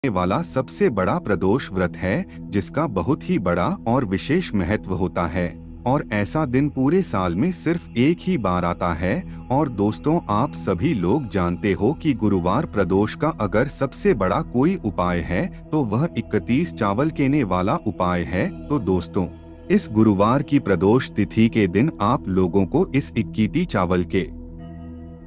वाला सबसे बड़ा प्रदोष व्रत है, जिसका बहुत ही बड़ा और विशेष महत्व होता है। और ऐसा दिन पूरे साल में सिर्फ एक ही बार आता है। और दोस्तों, आप सभी लोग जानते हो कि गुरुवार प्रदोष का अगर सबसे बड़ा कोई उपाय है तो वह 31 चावल केने वाला उपाय है। तो दोस्तों, इस गुरुवार की प्रदोष तिथि के दिन आप लोगों को इस 21 चावल के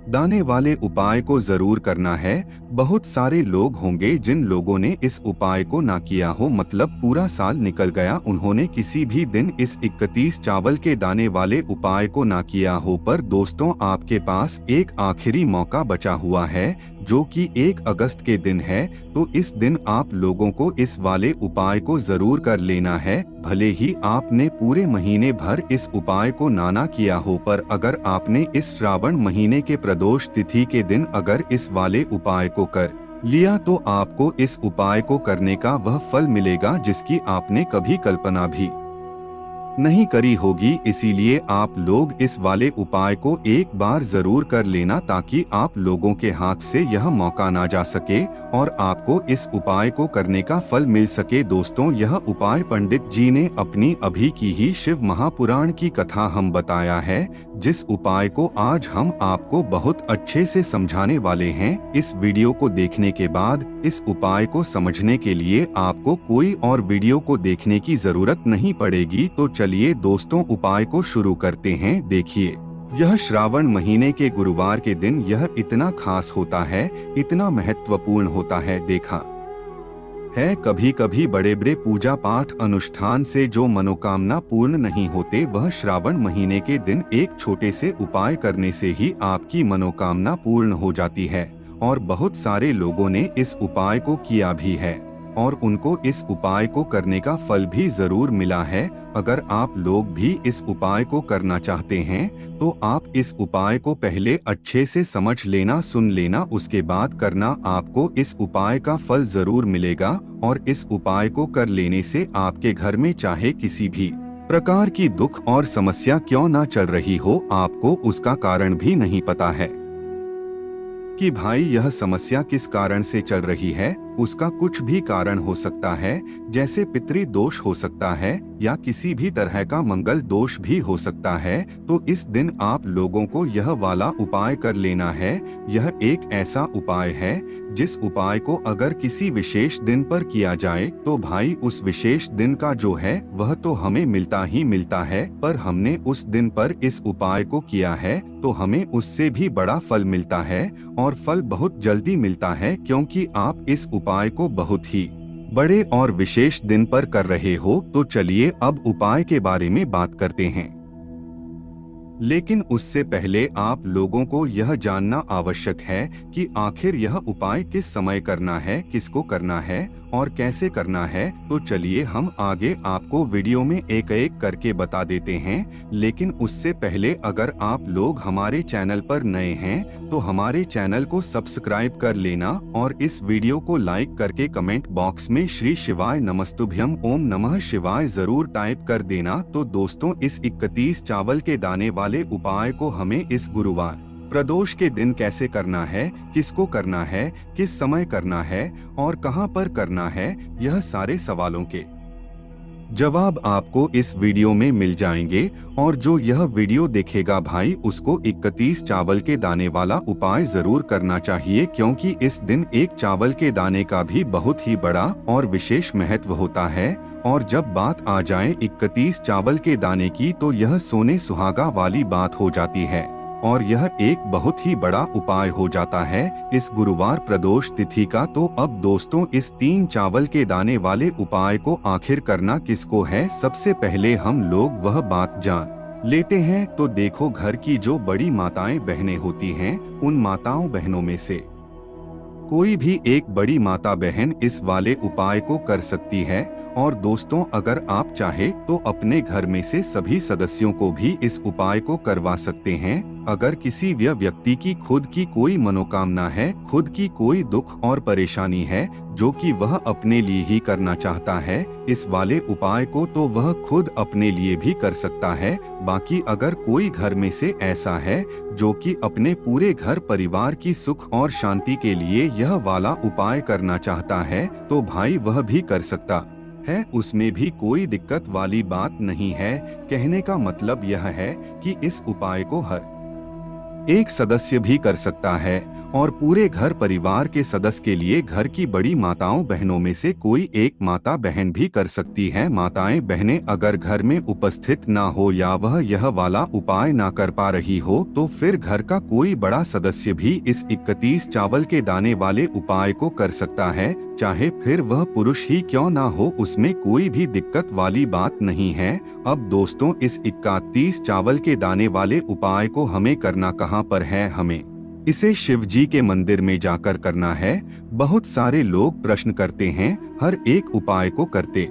दाने वाले उपाय को जरूर करना है। बहुत सारे लोग होंगे जिन लोगों ने इस उपाय को ना किया हो, मतलब पूरा साल निकल गया, उन्होंने किसी भी दिन इस 31 चावल के दाने वाले उपाय को ना किया हो। पर दोस्तों, आपके पास एक आखिरी मौका बचा हुआ है, जो कि 1 अगस्त के दिन है। तो इस दिन आप लोगों को इस वाले उपाय को जरूर कर लेना है। भले ही आपने पूरे महीने भर इस उपाय को ना किया हो, पर अगर आपने इस श्रावण महीने के प्रदोष तिथि के दिन अगर इस वाले उपाय को कर लिया तो आपको इस उपाय को करने का वह फल मिलेगा जिसकी आपने कभी कल्पना भी नहीं करी होगी। इसीलिए आप लोग इस वाले उपाय को एक बार जरूर कर लेना, ताकि आप लोगों के हाथ से यह मौका ना जा सके और आपको इस उपाय को करने का फल मिल सके। दोस्तों, यह उपाय पंडित जी ने अपनी अभी की ही शिव महापुराण की कथा हम बताया है, जिस उपाय को आज हम आपको बहुत अच्छे से समझाने वाले हैं। इस वीडियो को देखने के बाद इस उपाय को समझने के लिए आपको कोई और वीडियो को देखने की जरूरत नहीं पड़ेगी। तो चलिए दोस्तों, उपाय को शुरू करते हैं। देखिए, यह श्रावण महीने के गुरुवार के दिन यह इतना खास होता है, इतना महत्वपूर्ण होता है। देखा है, कभी कभी बड़े बड़े पूजा पाठ अनुष्ठान से जो मनोकामना पूर्ण नहीं होते, वह श्रावण महीने के दिन एक छोटे से उपाय करने से ही आपकी मनोकामना पूर्ण हो जाती है। और बहुत सारे लोगों ने इस उपाय को किया भी है और उनको इस उपाय को करने का फल भी जरूर मिला है। अगर आप लोग भी इस उपाय को करना चाहते हैं तो आप इस उपाय को पहले अच्छे से समझ लेना, सुन लेना, उसके बाद करना। आपको इस उपाय का फल जरूर मिलेगा। और इस उपाय को कर लेने से आपके घर में चाहे किसी भी प्रकार की दुख और समस्या क्यों ना चल रही हो, आपको उसका कारण भी नहीं पता है कि भाई यह समस्या किस कारण से चल रही है। उसका कुछ भी कारण हो सकता है, जैसे पितृ दोष हो सकता है या किसी भी तरह का मंगल दोष भी हो सकता है। तो इस दिन आप लोगों को यह वाला उपाय कर लेना है। यह एक ऐसा उपाय है जिस उपाय को अगर किसी विशेष दिन पर किया जाए तो भाई उस विशेष दिन का जो है वह तो हमें मिलता ही मिलता है, पर हमने उस दिन पर इस उपाय को किया है तो हमें उससे भी बड़ा फल मिलता है। और फल बहुत जल्दी मिलता है, क्योंकि आप इस उपाय को बहुत ही बड़े और विशेष दिन पर कर रहे हो। तो चलिए अब उपाय के बारे में बात करते हैं, लेकिन उससे पहले आप लोगों को यह जानना आवश्यक है कि आखिर यह उपाय किस समय करना है, किसको करना है और कैसे करना है। तो चलिए हम आगे आपको वीडियो में एक एक करके बता देते हैं। लेकिन उससे पहले अगर आप लोग हमारे चैनल पर नए हैं तो हमारे चैनल को सब्सक्राइब कर लेना और इस वीडियो को लाइक करके कमेंट बॉक्स में श्री शिवाय नमस्तुभ्यम ओम नमः शिवाय जरूर टाइप कर देना। तो दोस्तों, इस 31 चावल के दाने वाले उपाय को हमें इस गुरुवार प्रदोष के दिन कैसे करना है, किसको करना है, किस समय करना है और कहां पर करना है, यह सारे सवालों के जवाब आपको इस वीडियो में मिल जाएंगे। और जो यह वीडियो देखेगा भाई, उसको 31 चावल के दाने वाला उपाय जरूर करना चाहिए, क्योंकि इस दिन एक चावल के दाने का भी बहुत ही बड़ा और विशेष महत्व होता है। और जब बात आ जाए 31 चावल के दाने की, तो यह सोने सुहागा वाली बात हो जाती है और यह एक बहुत ही बड़ा उपाय हो जाता है इस गुरुवार प्रदोष तिथि का। तो अब दोस्तों, इस 3 चावल के दाने वाले उपाय को आखिर करना किसको है, सबसे पहले हम लोग वह बात जान लेते हैं। तो देखो, घर की जो बड़ी माताएं बहनें होती हैं, उन माताओं बहनों में से कोई भी एक बड़ी माता बहन इस वाले उपाय को कर सकती है। और दोस्तों, अगर आप चाहे तो अपने घर में से सभी सदस्यों को भी इस उपाय को करवा सकते हैं। अगर किसी व्यक्ति की खुद की कोई मनोकामना है, खुद की कोई दुख और परेशानी है जो कि वह अपने लिए ही करना चाहता है इस वाले उपाय को, तो वह खुद अपने लिए भी कर सकता है। बाकी अगर कोई घर में से ऐसा है जो कि अपने पूरे घर परिवार की सुख और शांति के लिए यह वाला उपाय करना चाहता है तो भाई वह भी कर सकता है, उसमें भी कोई दिक्कत वाली बात नहीं है। कहने का मतलब यह है कि इस उपाय को हर एक सदस्य भी कर सकता है और पूरे घर परिवार के सदस्य के लिए घर की बड़ी माताओं बहनों में से कोई एक माता बहन भी कर सकती है। माताएं बहनें अगर घर में उपस्थित ना हो या वह यह वाला उपाय ना कर पा रही हो तो फिर घर का कोई बड़ा सदस्य भी इस 31 चावल के दाने वाले उपाय को कर सकता है, चाहे फिर वह पुरुष ही क्यों ना हो, उसमें कोई भी दिक्कत वाली बात नहीं है। अब दोस्तों, इस 31 चावल के दाने वाले उपाय को हमें करना कहाँ पर है? हमें इसे शिव जी के मंदिर में जाकर करना है। बहुत सारे लोग प्रश्न करते हैं हर एक उपाय को करते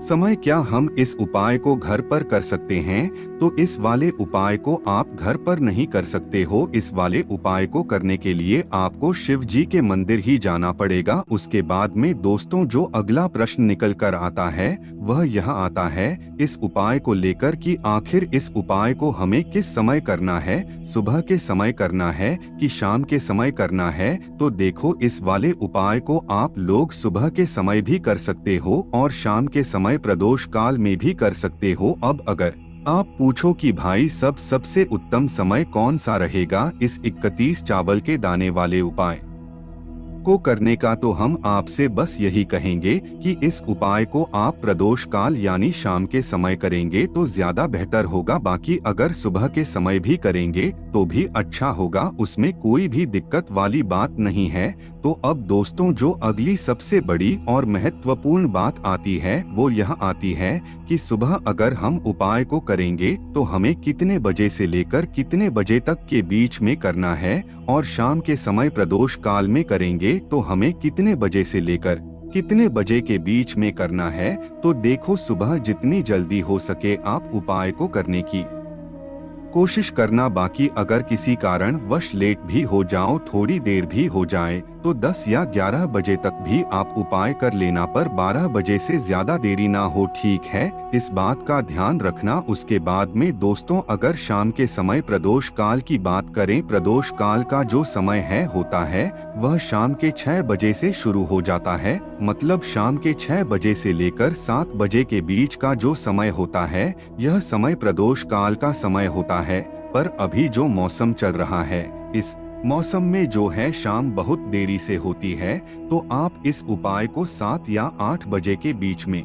समय क्या हम इस उपाय को घर पर कर सकते हैं? तो इस वाले उपाय को आप घर पर नहीं कर सकते हो। इस वाले उपाय को करने के लिए आपको शिव जी के मंदिर ही जाना पड़ेगा। उसके बाद में दोस्तों जो अगला प्रश्न निकल कर आता है वह यह आता है इस उपाय को लेकर कि आखिर इस उपाय को हमें किस समय करना है, सुबह के समय करना है कि शाम के समय करना है? तो देखो, इस वाले उपाय को आप लोग सुबह के समय भी कर सकते हो और शाम के समय प्रदोष काल में भी कर सकते हो। अब अगर आप पूछो कि भाई सबसे उत्तम समय कौन सा रहेगा इस 31 चावल के दाने वाले उपाय को करने का, तो हम आपसे बस यही कहेंगे कि इस उपाय को आप प्रदोष काल यानी शाम के समय करेंगे तो ज्यादा बेहतर होगा। बाकी अगर सुबह के समय भी करेंगे तो भी अच्छा होगा, उसमें कोई भी दिक्कत वाली बात नहीं है। तो अब दोस्तों जो अगली सबसे बड़ी और महत्वपूर्ण बात आती है वो यह आती है कि सुबह अगर हम उपाय को करेंगे तो हमें कितने बजे से लेकर कितने बजे तक के बीच में करना है और शाम के समय प्रदोष काल में करेंगे तो हमें कितने बजे से लेकर कितने बजे के बीच में करना है। तो देखो, सुबह जितनी जल्दी हो सके आप उपाय को करने की कोशिश करना। बाकी अगर किसी कारण वश लेट भी हो जाओ, थोड़ी देर भी हो जाए, तो 10 या 11 बजे तक भी आप उपाय कर लेना, पर 12 बजे से ज्यादा देरी ना हो, ठीक है? इस बात का ध्यान रखना। उसके बाद में दोस्तों अगर शाम के समय प्रदोष काल की बात करें, प्रदोष काल का जो समय होता है वह शाम के 6 बजे से शुरू हो जाता है। मतलब शाम के 6 बजे से लेकर 7 बजे के बीच का जो समय होता है यह समय प्रदोष काल का समय होता है। पर अभी जो मौसम चल रहा है इस मौसम में जो है शाम बहुत देरी से होती है, तो आप इस उपाय को 7 या 8 बजे के बीच में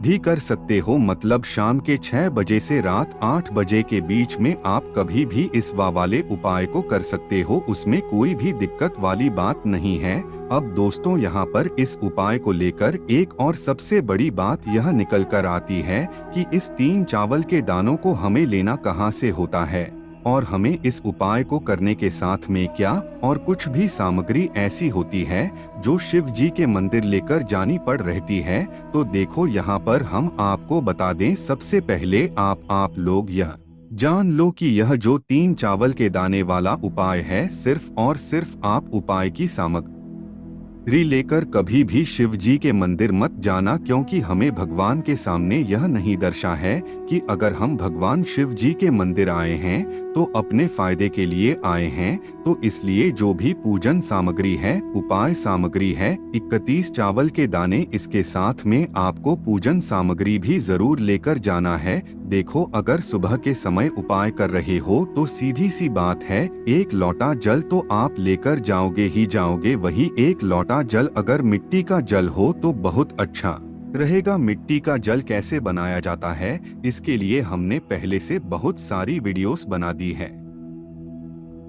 भी कर सकते हो। मतलब शाम के 6 बजे से रात 8 बजे के बीच में आप कभी भी इस वाले उपाय को कर सकते हो, उसमें कोई भी दिक्कत वाली बात नहीं है। अब दोस्तों यहाँ पर इस उपाय को लेकर एक और सबसे बड़ी बात यह निकल कर आती है कि इस 3 चावल के दानों को हमें लेना कहाँ से होता है और हमें इस उपाय को करने के साथ में क्या और कुछ भी सामग्री ऐसी होती है जो शिव जी के मंदिर लेकर जानी पड़ रहती है। तो देखो यहाँ पर हम आपको बता दें, सबसे पहले आप लोग यह जान लो कि यह जो 3 चावल के दाने वाला उपाय है सिर्फ और सिर्फ आप उपाय की सामग्री लेकर कभी भी शिव जी के मंदिर मत जाना, क्योंकि हमें भगवान के सामने यह नहीं दर्शा है कि अगर हम भगवान शिव जी के मंदिर आए हैं तो अपने फायदे के लिए आए हैं। तो इसलिए जो भी पूजन सामग्री है, उपाय सामग्री है, 31 चावल के दाने, इसके साथ में आपको पूजन सामग्री भी जरूर लेकर जाना है। देखो, अगर सुबह के समय उपाय कर रहे हो तो सीधी सी बात है, 1 लोटा जल तो आप लेकर जाओगे ही जाओगे। वही 1 लोटा जल अगर मिट्टी का जल हो तो बहुत अच्छा रहेगा। मिट्टी का जल कैसे बनाया जाता है इसके लिए हमने पहले से बहुत सारी वीडियोस बना दी है।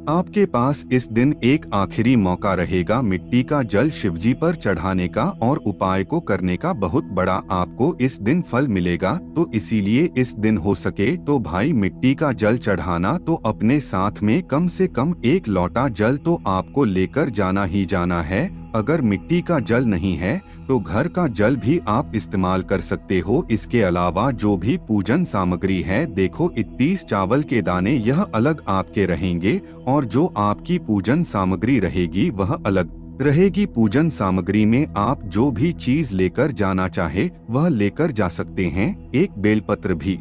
आपके पास इस दिन एक आखिरी मौका रहेगा मिट्टी का जल शिवजी पर चढ़ाने का और उपाय को करने का। बहुत बड़ा आपको इस दिन फल मिलेगा, तो इसीलिए इस दिन हो सके तो भाई मिट्टी का जल चढ़ाना तो अपने साथ में कम से कम 1 लोटा जल तो आपको लेकर जाना ही जाना है। अगर मिट्टी का जल नहीं है तो घर का जल भी आप इस्तेमाल कर सकते हो। इसके अलावा जो भी पूजन सामग्री है, देखो 31 चावल के दाने यह अलग आपके रहेंगे और जो आपकी पूजन सामग्री रहेगी वह अलग रहेगी। पूजन सामग्री में आप जो भी चीज लेकर जाना चाहे वह लेकर जा सकते हैं। एक बेलपत्र भी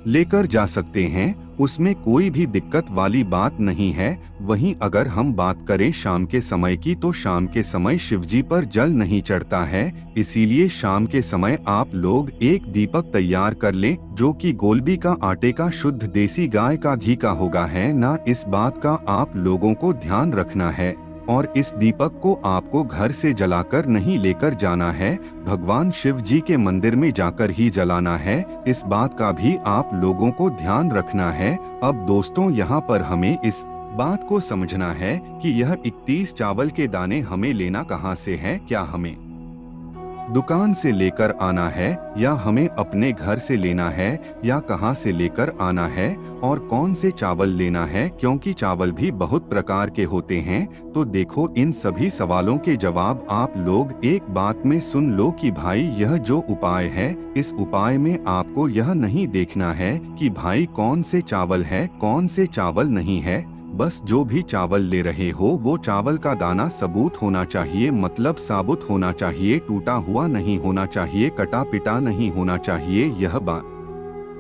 लेकर जा सकते हैं, उसमें कोई भी दिक्कत वाली बात नहीं है। वहीं अगर हम बात करें शाम के समय की, तो शाम के समय शिवजी पर जल नहीं चढ़ता है, इसीलिए शाम के समय आप लोग एक दीपक तैयार कर लें जो कि गोलबी का आटे का शुद्ध देसी गाय का घी का होगा है ना। इस बात का आप लोगों को ध्यान रखना है और इस दीपक को आपको घर से जलाकर नहीं लेकर जाना है, भगवान शिव जी के मंदिर में जाकर ही जलाना है। इस बात का भी आप लोगों को ध्यान रखना है। अब दोस्तों, यहाँ पर हमें इस बात को समझना है कि यह 31 चावल के दाने हमें लेना कहाँ से है। क्या हमें दुकान से लेकर आना है या हमें अपने घर से लेना है या कहाँ से लेकर आना है और कौन से चावल लेना है, क्योंकि चावल भी बहुत प्रकार के होते हैं। तो देखो, इन सभी सवालों के जवाब आप लोग एक बात में सुन लो कि भाई यह जो उपाय है, इस उपाय में आपको यह नहीं देखना है कि भाई कौन से चावल है कौन से चावल नहीं है। बस जो भी चावल ले रहे हो वो चावल का दाना सबूत होना चाहिए, मतलब साबुत होना चाहिए, टूटा हुआ नहीं होना चाहिए, कटा पिटा नहीं होना चाहिए। यह बात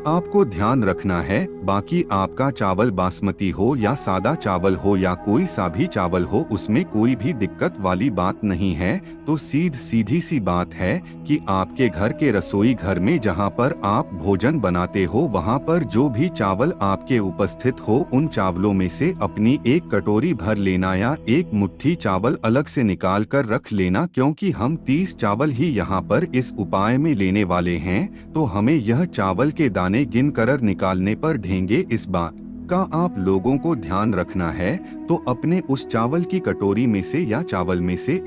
आपको ध्यान रखना है। बाकी आपका चावल बासमती हो या सादा चावल हो या कोई सा भी चावल हो, उसमें कोई भी दिक्कत वाली बात नहीं है। तो सीधी सी बात है कि आपके घर के रसोई घर में जहां पर आप भोजन बनाते हो, वहां पर जो भी चावल आपके उपस्थित हो, उन चावलों में से अपनी एक कटोरी भर लेना या एक मुट्ठी चावल अलग से निकाल कर रख लेना, क्योंकि हम 30 चावल ही यहाँ पर इस उपाय में लेने वाले हैं। तो हमें यह चावल के दाने गिन कर निकालने पर ढेंगे। इस बात का आप लोगों को ध्यान रखना है। तो अपने उस चावल की कटोरी में से या चावल में से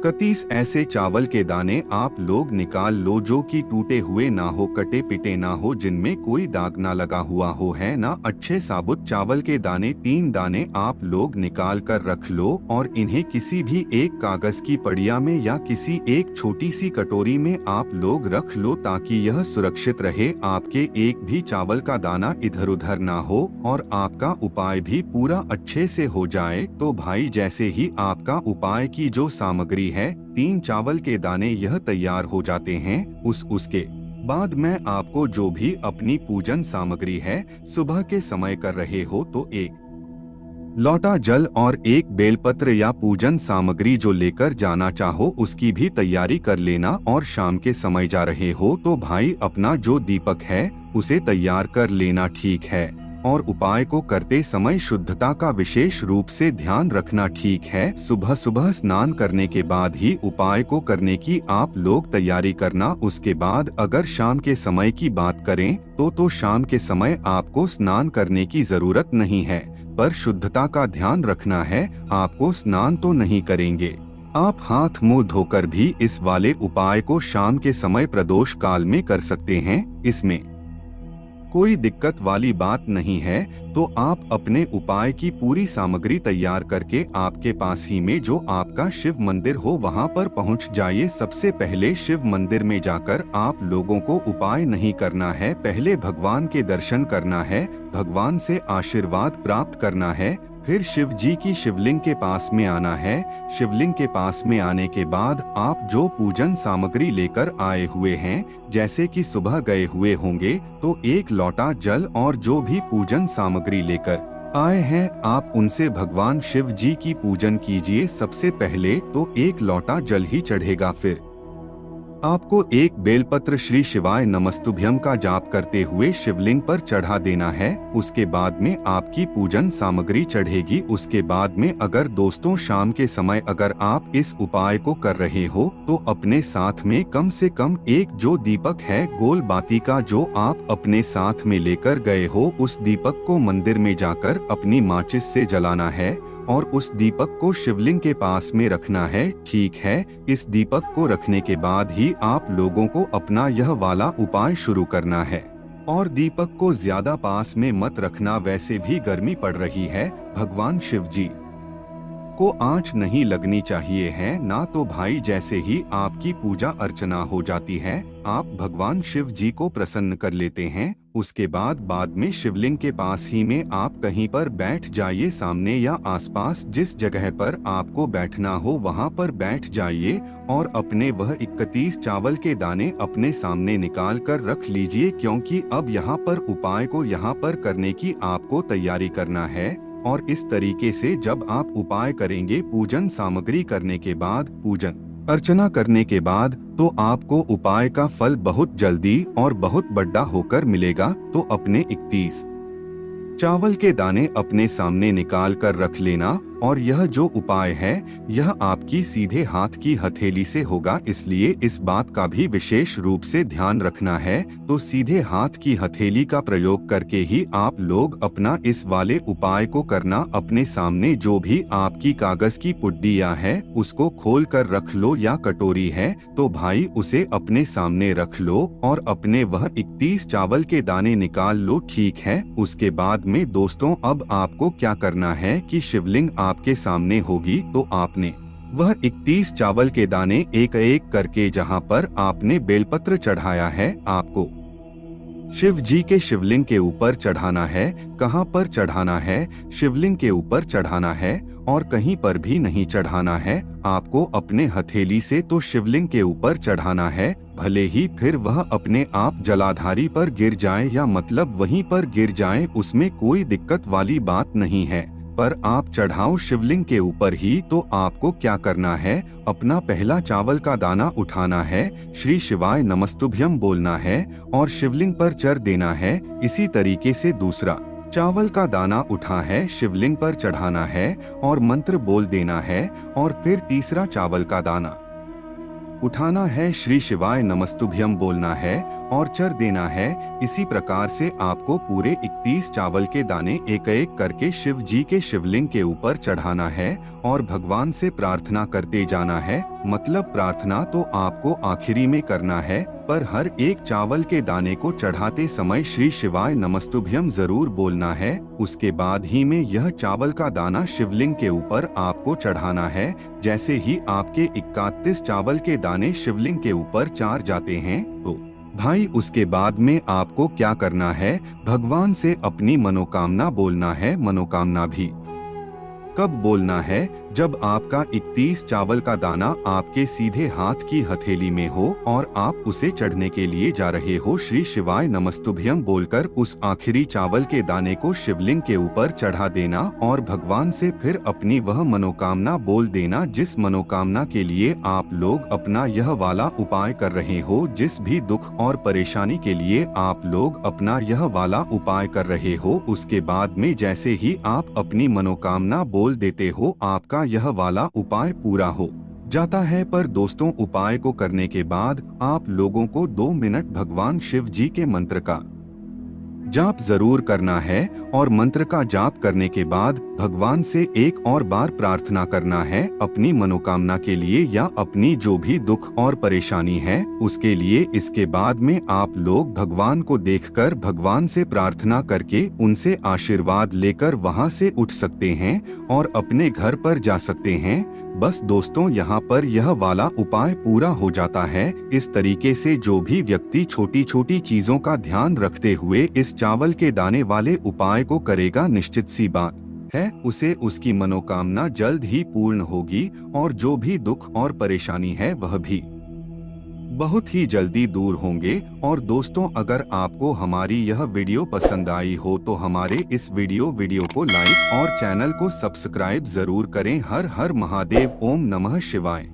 31 ऐसे चावल के दाने आप लोग निकाल लो जो कि टूटे हुए ना हो, कटे पिटे ना हो, जिनमें कोई दाग ना लगा हुआ हो, है ना। अच्छे साबुत चावल के दाने 3 दाने आप लोग निकाल कर रख लो और इन्हें किसी भी एक कागज की पड़िया में या किसी एक छोटी सी कटोरी में आप लोग रख लो, ताकि यह सुरक्षित रहे, आपके एक भी चावल का दाना इधर उधर ना हो और आपका उपाय भी पूरा अच्छे से हो जाए। तो भाई, जैसे ही आपका उपाय की जो सामग्री है, 3 चावल के दाने यह तैयार हो जाते हैं, उसके बाद मैं आपको जो भी अपनी पूजन सामग्री है सुबह के समय कर रहे हो, तो एक लौटा जल और एक बेलपत्र या पूजन सामग्री जो लेकर जाना चाहो उसकी भी तैयारी कर लेना। और शाम के समय जा रहे हो तो भाई अपना जो दीपक है उसे तैयार कर लेना, ठीक है। और उपाय को करते समय शुद्धता का विशेष रूप से ध्यान रखना, ठीक है। सुबह सुबह स्नान करने के बाद ही उपाय को करने की आप लोग तैयारी करना। उसके बाद अगर शाम के समय की बात करें तो शाम के समय आपको स्नान करने की जरूरत नहीं है, पर शुद्धता का ध्यान रखना है। आपको स्नान तो नहीं करेंगे, आप हाथ मुंह धोकर भी इस वाले उपाय को शाम के समय प्रदोष काल में कर सकते हैं। इसमें कोई दिक्कत वाली बात नहीं है। तो आप अपने उपाय की पूरी सामग्री तैयार करके आपके पास ही में जो आपका शिव मंदिर हो वहां पर पहुंच जाइए। सबसे पहले शिव मंदिर में जाकर आप लोगों को उपाय नहीं करना है, पहले भगवान के दर्शन करना है, भगवान से आशीर्वाद प्राप्त करना है। फिर शिव जी की शिवलिंग के पास में आना है। शिवलिंग के पास में आने के बाद आप जो पूजन सामग्री लेकर आए हुए हैं, जैसे कि सुबह गए हुए होंगे, तो एक लौटा जल और जो भी पूजन सामग्री लेकर आए हैं आप उनसे भगवान शिव जी की पूजन कीजिए। सबसे पहले तो एक लौटा जल ही चढ़ेगा, फिर आपको एक बेलपत्र श्री शिवाय नमस्तुभ्यम का जाप करते हुए शिवलिंग पर चढ़ा देना है। उसके बाद में आपकी पूजन सामग्री चढ़ेगी। उसके बाद में अगर दोस्तों शाम के समय अगर आप इस उपाय को कर रहे हो तो अपने साथ में कम से कम एक जो दीपक है गोल बाती का जो आप अपने साथ में लेकर गए हो, उस दीपक को मंदिर में जाकर अपनी माचिस से जलाना है और उस दीपक को शिवलिंग के पास में रखना है, ठीक है। इस दीपक को रखने के बाद ही आप लोगों को अपना यह वाला उपाय शुरू करना है। और दीपक को ज्यादा पास में मत रखना, वैसे भी गर्मी पड़ रही है। भगवान शिव जी आपको आंच नहीं लगनी चाहिए है ना। तो भाई जैसे ही आपकी पूजा अर्चना हो जाती है, आप भगवान शिव जी को प्रसन्न कर लेते हैं। उसके बाद में शिवलिंग के पास ही में आप कहीं पर बैठ जाइए, सामने या आसपास जिस जगह पर आपको बैठना हो वहां पर बैठ जाइए और अपने वह 31 चावल के दाने अपने सामने निकाल कर रख लीजिए, क्योंकि अब यहाँ पर उपाय को यहाँ पर करने की आपको तैयारी करना है। और इस तरीके से जब आप उपाय करेंगे, पूजन सामग्री करने के बाद, पूजन अर्चना करने के बाद, तो आपको उपाय का फल बहुत जल्दी और बहुत बड़ा होकर मिलेगा। तो अपने 31 चावल के दाने अपने सामने निकाल कर रख लेना। और यह जो उपाय है यह आपकी सीधे हाथ की हथेली से होगा, इसलिए इस बात का भी विशेष रूप से ध्यान रखना है। तो सीधे हाथ की हथेली का प्रयोग करके ही आप लोग अपना इस वाले उपाय को करना। अपने सामने जो भी आपकी कागज की पुड्डिया है उसको खोल कर रख लो, या कटोरी है तो भाई उसे अपने सामने रख लो और अपने वह 31 चावल के दाने निकाल लो, ठीक है। उसके बाद में दोस्तों अब आपको क्या करना है कि शिवलिंग आपके सामने होगी, तो आपने वह 31 चावल के दाने एक एक करके जहां पर आपने बेलपत्र चढ़ाया है, आपको शिव जी के शिवलिंग के ऊपर चढ़ाना है। कहां पर चढ़ाना है? शिवलिंग के ऊपर चढ़ाना है और कहीं पर भी नहीं चढ़ाना है। आपको अपने हथेली से तो शिवलिंग के ऊपर चढ़ाना है, भले ही फिर वह अपने आप जलाधारी पर गिर जाए या मतलब वहीं पर गिर जाए, उसमें कोई दिक्कत वाली बात नहीं है, पर आप चढ़ाओ शिवलिंग के ऊपर ही। तो आपको क्या करना है, अपना पहला चावल का दाना उठाना है, श्री शिवाय नमस्तुभ्यम बोलना है और शिवलिंग पर चढ़ देना है। इसी तरीके से दूसरा चावल का दाना उठा है, शिवलिंग पर चढ़ाना है और मंत्र बोल देना है। और फिर तीसरा चावल का दाना उठाना है, श्री शिवाय नमस्तुभ्यम बोलना है और चढ़ देना है। इसी प्रकार से आपको पूरे 31 चावल के दाने एक एक करके शिव जी के शिवलिंग के ऊपर चढ़ाना है और भगवान से प्रार्थना करते जाना है। मतलब प्रार्थना तो आपको आखिरी में करना है, पर हर एक चावल के दाने को चढ़ाते समय श्री शिवाय नमस्तुभ्यम जरूर बोलना है। उसके बाद ही में यह चावल का दाना शिवलिंग के ऊपर आपको चढ़ाना है। जैसे ही आपके 31 चावल के दाने शिवलिंग के ऊपर चढ़ जाते हैं, तो भाई उसके बाद में आपको क्या करना है, भगवान से अपनी मनोकामना बोलना है। मनोकामना भी कब बोलना है, जब आपका 31 चावल का दाना आपके सीधे हाथ की हथेली में हो और आप उसे चढ़ने के लिए जा रहे हो। श्री शिवाय नमस्तुभ्यम बोलकर उस आखिरी चावल के दाने को शिवलिंग के ऊपर चढ़ा देना और भगवान से फिर अपनी वह मनोकामना बोल देना, जिस मनोकामना के लिए आप लोग अपना यह वाला उपाय कर रहे हो। जिस भी दुख और परेशानी के लिए आप लोग अपना यह वाला उपाय कर रहे हो, उसके बाद में जैसे ही आप अपनी मनोकामना बोल देते हो, आपका यह वाला उपाय पूरा हो जाता है। पर दोस्तों उपाय को करने के बाद आप लोगों को 2 मिनट भगवान शिव जी के मंत्र का जाप जरूर करना है और मंत्र का जाप करने के बाद भगवान से एक और बार प्रार्थना करना है अपनी मनोकामना के लिए या अपनी जो भी दुख और परेशानी है उसके लिए। इसके बाद में आप लोग भगवान को देखकर भगवान से प्रार्थना करके उनसे आशीर्वाद लेकर वहां से उठ सकते हैं और अपने घर पर जा सकते हैं। बस दोस्तों यहाँ पर यह वाला उपाय पूरा हो जाता है। इस तरीके से जो भी व्यक्ति छोटी छोटी चीजों का ध्यान रखते हुए इस चावल के दाने वाले उपाय को करेगा, निश्चित सी बात है उसे उसकी मनोकामना जल्द ही पूर्ण होगी और जो भी दुख और परेशानी है वह भी बहुत ही जल्दी दूर होंगे। और दोस्तों अगर आपको हमारी यह वीडियो पसंद आई हो तो हमारे इस वीडियो को लाइक और चैनल को सब्सक्राइब जरूर करें। हर हर महादेव, ओम नमः शिवाय।